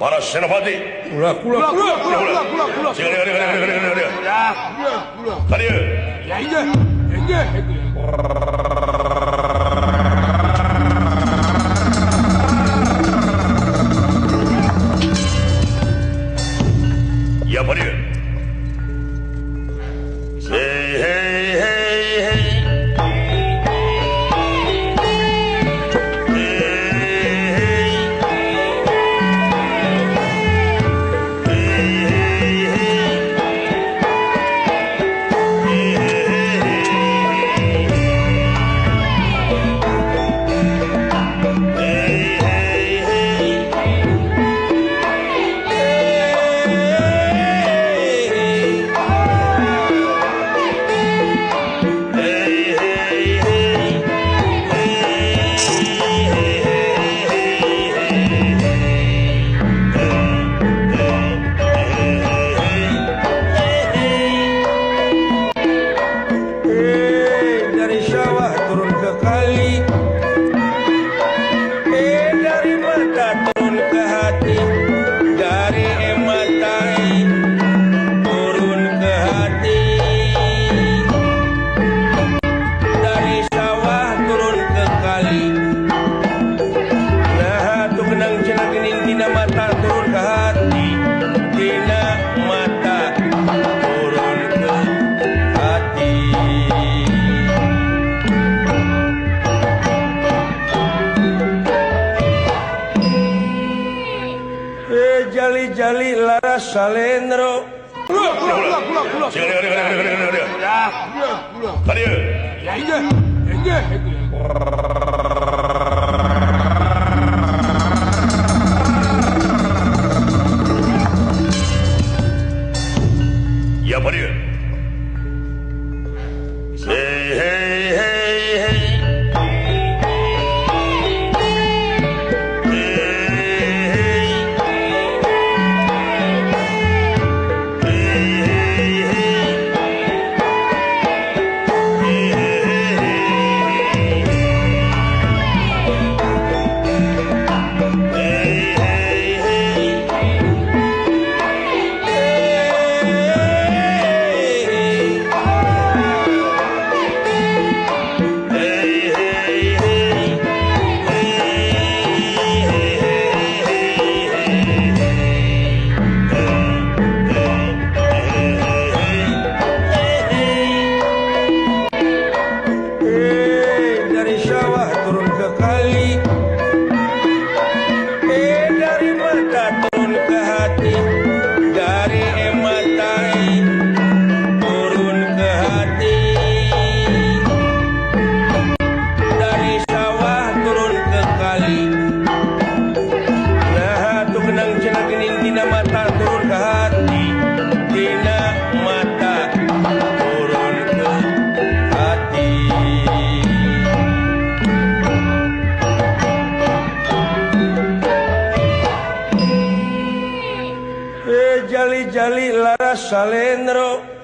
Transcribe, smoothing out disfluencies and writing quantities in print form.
para senopati. Kula. Tadi. Ya iya. Ya pada. Dari sawah turun ke kali, dari mata turun ke hati, dari mata turun ke hati, dari sawah turun ke kali. Nah, tu kenang cenah gening dina mata turun ke hati, dina mata turun ke hati. Jali-jali laras salendro. Tadi. Ya iya. Ya pada. Dari sawah turun ke kali, dari mata turun ke hati, dari mata turun ke hati, dari sawah turun ke kali. Nah, tu kenang cenah gening dina mata turun ke hati, dina mata turun ke hati. Jali-jali laras salendro.